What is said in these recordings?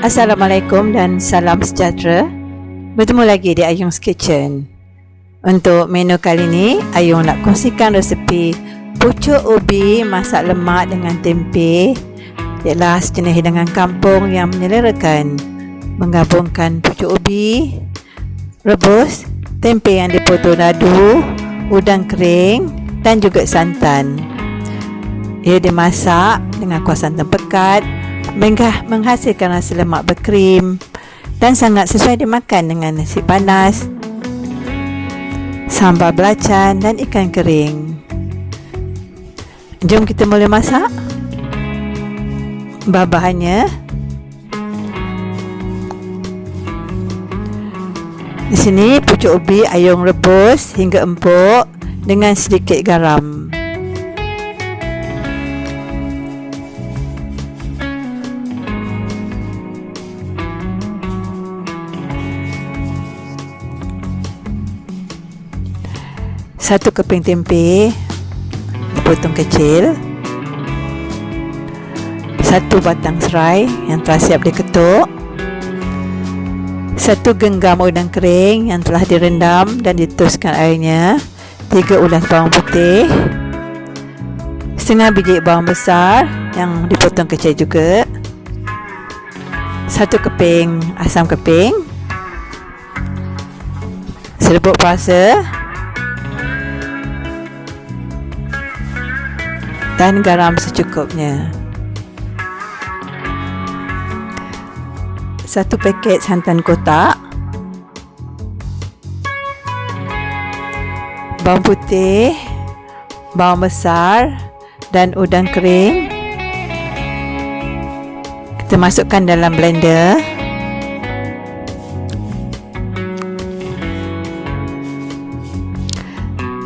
Assalamualaikum dan salam sejahtera. Bertemu lagi di Ayung's Kitchen. Untuk menu kali ni, Ayung nak kongsikan resepi pucuk ubi masak lemak dengan tempe. Ialah sejenis hidangan kampung yang menyelerakan, menggabungkan pucuk ubi rebus, tempe yang dipotong dadu, udang kering dan juga santan. Ia dimasak dengan kuah santan pekat, menghasilkan rasa lemak berkrim dan sangat sesuai dimakan dengan nasi panas, sambal belacan dan ikan kering. Jom kita mula masak. Bahan-bahannya: di sini pucuk ubi Ayung rebus hingga empuk dengan sedikit garam. Satu keping tempe dipotong kecil. Satu batang serai yang telah siap diketuk. Satu genggam udang kering yang telah direndam dan dituskan airnya. 3 ulas bawang putih. Setengah biji bawang besar yang dipotong kecil juga. 1 keping asam keping. Serbuk perasa dan garam secukupnya. 1 paket santan kotak. Bawang putih, bawang besar dan udang kering kita masukkan dalam blender.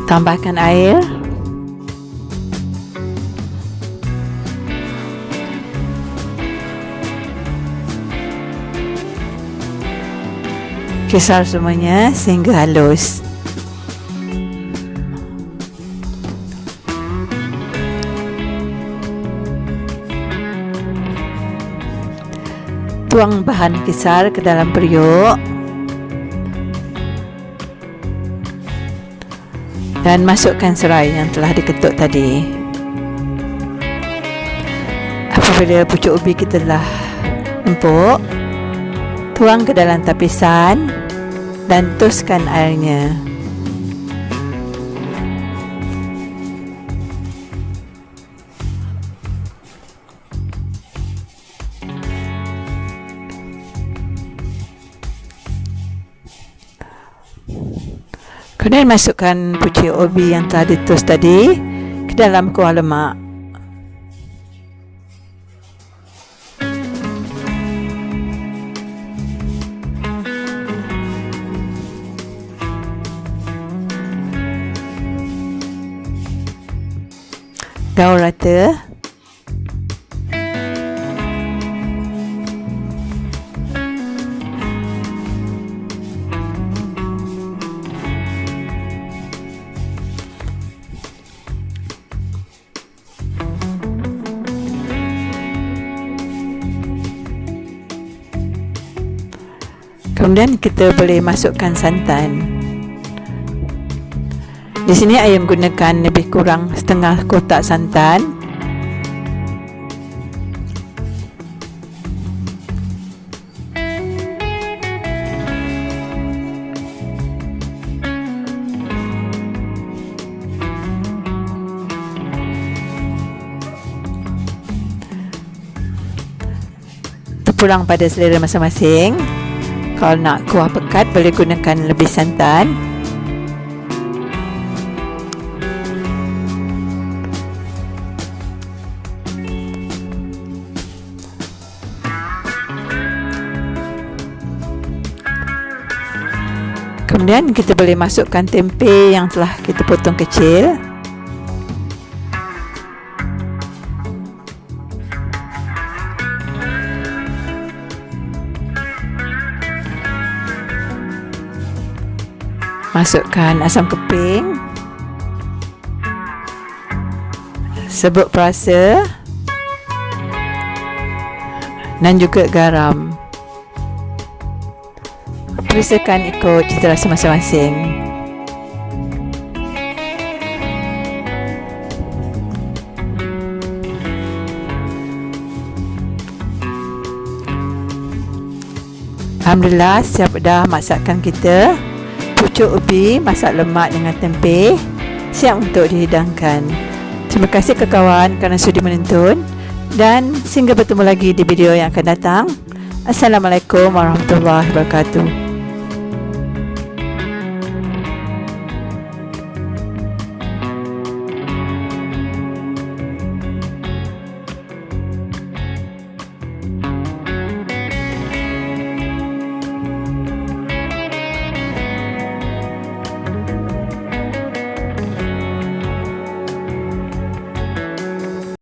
Tambahkan air. Kisar semuanya sehingga halus. Tuang bahan kisar ke dalam periuk dan masukkan serai yang telah diketuk tadi. Apabila pucuk ubi kita telah empuk, tuang ke dalam tapisan dan tuskan airnya. Kemudian masukkan pucuk ubi yang telah ditus tadi ke dalam kuah lemak. Gaul rata. Kemudian kita boleh masukkan santan. Di sini Ayung gunakan lebih kurang setengah kotak santan. Terpulang pada selera masing-masing. Kalau nak kuah pekat boleh gunakan lebih santan. Kemudian kita boleh masukkan tempe yang telah kita potong kecil. Masukkan asam keping, serbuk perasa dan juga garam. Selesaikan ikut cita rasa masing-masing. Alhamdulillah, siap dah masakan kita. Pucuk ubi masak lemak dengan tempeh siap untuk dihidangkan. Terima kasih kawan kerana sudi menonton dan sehingga bertemu lagi di video yang akan datang. Assalamualaikum warahmatullahi wabarakatuh.